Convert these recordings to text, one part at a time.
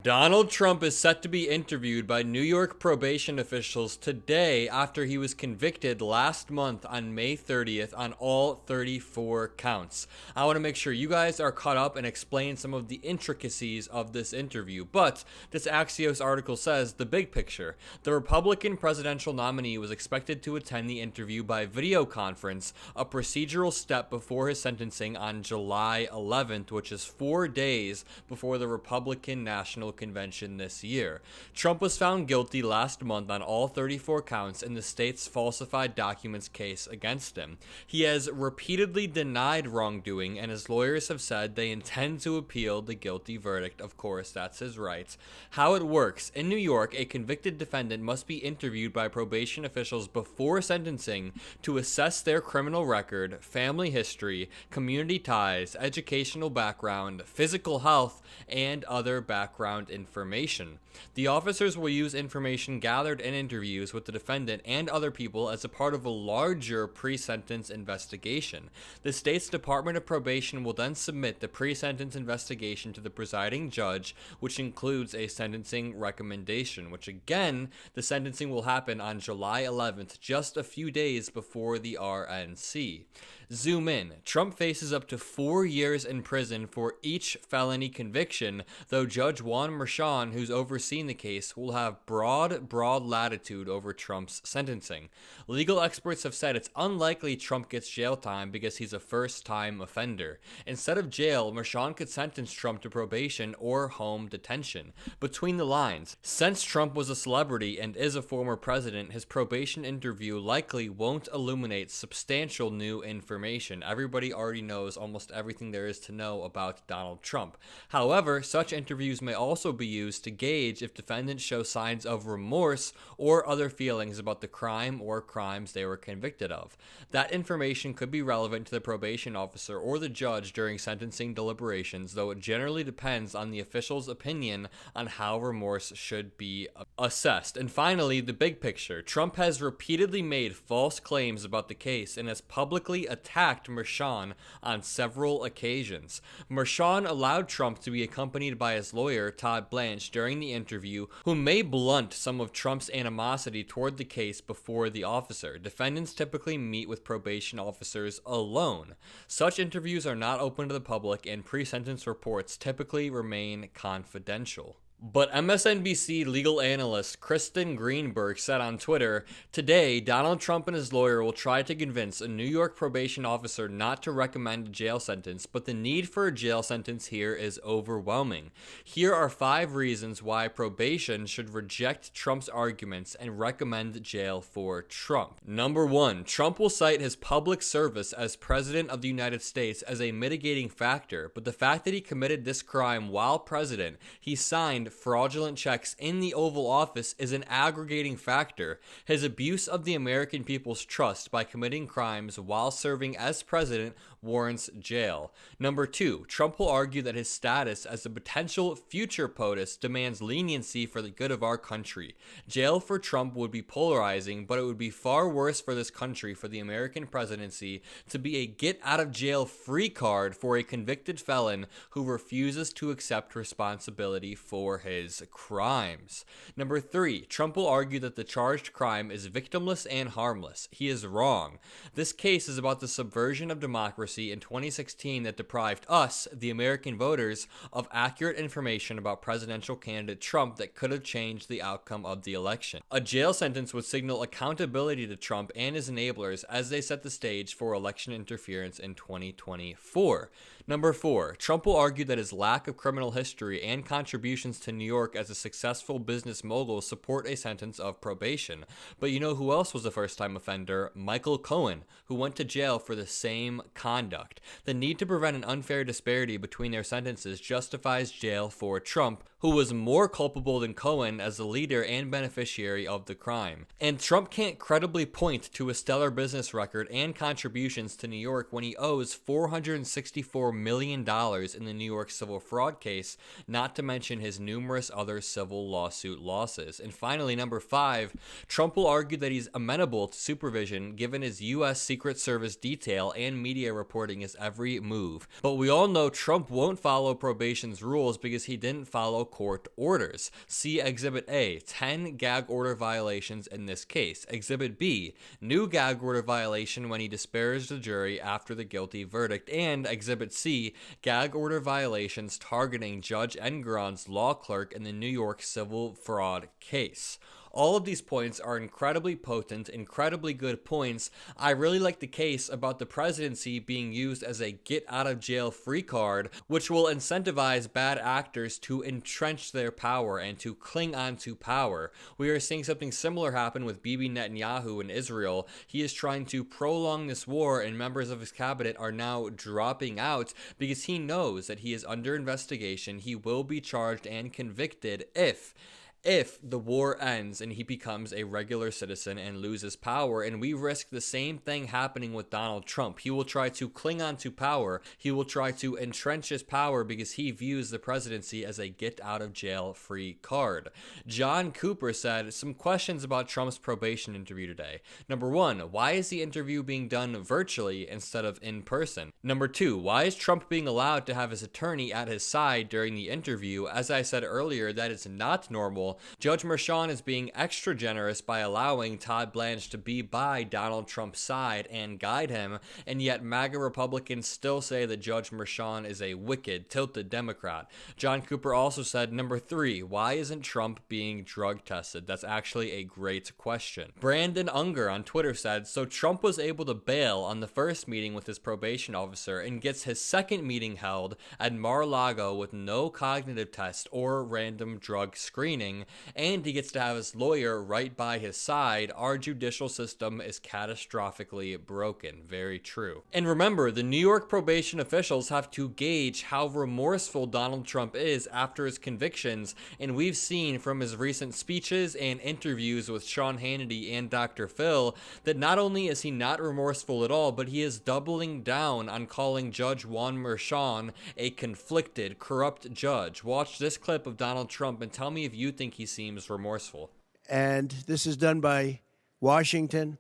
Donald Trump is set to be interviewed by New York probation officials today after he was convicted last month on May 30th on all 34 counts. I want to make sure you guys are caught up and explain some of the intricacies of this interview, but this Axios article says the big picture. The Republican presidential nominee was expected to attend the interview by video conference, a procedural step before his sentencing on July 11th, which is 4 days before the Republican National Convention this year. Trump was found guilty last month on all 34 counts in the state's falsified documents case against him. He has repeatedly denied wrongdoing, and his lawyers have said they intend to appeal the guilty verdict. Of course, that's his right. How it works: in New York, a convicted defendant must be interviewed by probation officials before sentencing to assess their criminal record, family history, community ties, educational background, physical health, and other background information. The officers will use information gathered in interviews with the defendant and other people as a part of a larger pre-sentence investigation. The state's Department of Probation will then submit the pre-sentence investigation to the presiding judge, which includes a sentencing recommendation, which again, the sentencing will happen on July 11th, just a few days before the RNC. Zoom in. Trump faces up to 4 years in prison for each felony conviction, though Judge Juan Merchan, who's overseen the case, will have broad latitude over Trump's sentencing. Legal experts have said it's unlikely Trump gets jail time because he's a first-time offender. Instead of jail, Merchan could sentence Trump to probation or home detention. Between the lines, since Trump was a celebrity and is a former president, his probation interview likely won't illuminate substantial new information. Everybody already knows almost everything there is to know about Donald Trump. However, such interviews may also be used to gauge if defendants show signs of remorse or other feelings about the crime or crimes they were convicted of. That information could be relevant to the probation officer or the judge during sentencing deliberations, though it generally depends on the official's opinion on how remorse should be assessed. And finally, the big picture. Trump has repeatedly made false claims about the case and has publicly attacked Merchan on several occasions. Merchan allowed Trump to be accompanied by his lawyer, Todd Blanche, during the interview, who may blunt some of Trump's animosity toward the case before the officer. Defendants typically meet with probation officers alone. Such interviews are not open to the public, and pre-sentence reports typically remain confidential. But MSNBC legal analyst Kristen Greenberg said on Twitter, "Today, Donald Trump and his lawyer will try to convince a New York probation officer not to recommend a jail sentence, but the need for a jail sentence here is overwhelming. Here are 5 reasons why probation should reject Trump's arguments and recommend jail for Trump. Number 1, Trump will cite his public service as president of the United States as a mitigating factor, but the fact that he committed this crime while president, he signed fraudulent checks in the Oval Office, is an aggregating factor. His abuse of the American people's trust by committing crimes while serving as president warrants jail. Number 2, Trump will argue that his status as a potential future POTUS demands leniency for the good of our country. Jail for Trump would be polarizing, but it would be far worse for this country for the American presidency to be a get-out-of-jail-free card for a convicted felon who refuses to accept responsibility for his crimes. Number 3, Trump will argue that the charged crime is victimless and harmless. He is wrong. This case is about the subversion of democracy in 2016 that deprived us, the American voters, of accurate information about presidential candidate Trump that could have changed the outcome of the election. A jail sentence would signal accountability to Trump and his enablers as they set the stage for election interference in 2024. Number 4, Trump will argue that his lack of criminal history and contributions to New York as a successful business mogul support a sentence of probation. But you know who else was a first-time offender? Michael Cohen, who went to jail for the same conduct. The need to prevent an unfair disparity between their sentences justifies jail for Trump, who was more culpable than Cohen as the leader and beneficiary of the crime. And Trump can't credibly point to a stellar business record and contributions to New York when he owes $464 million in the New York civil fraud case, not to mention his numerous other civil lawsuit losses. And finally, number 5, Trump will argue that he's amenable to supervision given his U.S. Secret Service detail and media reporting his every move. But we all know Trump won't follow probation's rules because he didn't follow court orders. See Exhibit A, 10 gag order violations in this case. Exhibit B, new gag order violation when he disparaged the jury after the guilty verdict. And Exhibit C, gag order violations targeting Judge Engeron's law clerk in the New York civil fraud case. All of these points are incredibly potent, incredibly good points. I really like the case about the presidency being used as a get-out-of-jail-free card, which will incentivize bad actors to entrench their power and to cling on to power. We are seeing something similar happen with Bibi Netanyahu in Israel. He is trying to prolong this war, and members of his cabinet are now dropping out because he knows that he is under investigation. He will be charged and convicted if the war ends and he becomes a regular citizen and loses power. And we risk the same thing happening with Donald Trump. He will try to cling on to power. He will try to entrench his power because he views the presidency as a get out of jail free card. John Cooper said some questions about Trump's probation interview today. Number 1, why is the interview being done virtually instead of in person? Number 2, why is Trump being allowed to have his attorney at his side during the interview? As I said earlier, that is not normal. Judge Merchan is being extra generous by allowing Todd Blanche to be by Donald Trump's side and guide him, and yet MAGA Republicans still say that Judge Merchan is a wicked, tilted Democrat. John Cooper also said, number 3, why isn't Trump being drug tested? That's actually a great question. Brandon Unger on Twitter said, so Trump was able to bail on the first meeting with his probation officer and gets his second meeting held at Mar-a-Lago with no cognitive test or random drug screening, and he gets to have his lawyer right by his side. Our judicial system is catastrophically broken. Very true. And remember, the New York probation officials have to gauge how remorseful Donald Trump is after his convictions, and we've seen from his recent speeches and interviews with Sean Hannity and Dr. Phil that not only is he not remorseful at all, but he is doubling down on calling Judge Juan Merchan a conflicted, corrupt judge. Watch this clip of Donald Trump and tell me if you think he seems remorseful. And this is done by Washington,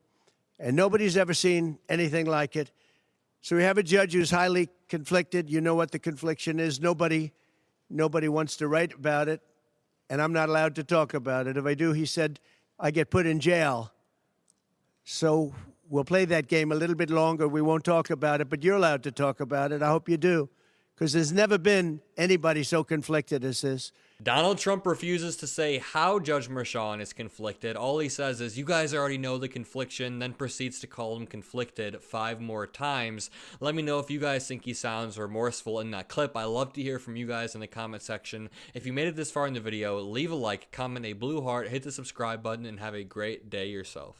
and nobody's ever seen anything like it. So we have a judge who's highly conflicted. You know what the confliction is. Nobody wants to write about it, and I'm not allowed to talk about it. If I do, he said, I get put in jail. So we'll play that game a little bit longer. We won't talk about it, but you're allowed to talk about it. I hope you do, because there's never been anybody so conflicted as this. Donald Trump refuses to say how Judge Merchan is conflicted. All he says is, you guys already know the confliction, then proceeds to call him conflicted 5 more times. Let me know if you guys think he sounds remorseful in that clip. I love to hear from you guys in the comment section. If you made it this far in the video, leave a like, comment a blue heart, hit the subscribe button, and have a great day yourself.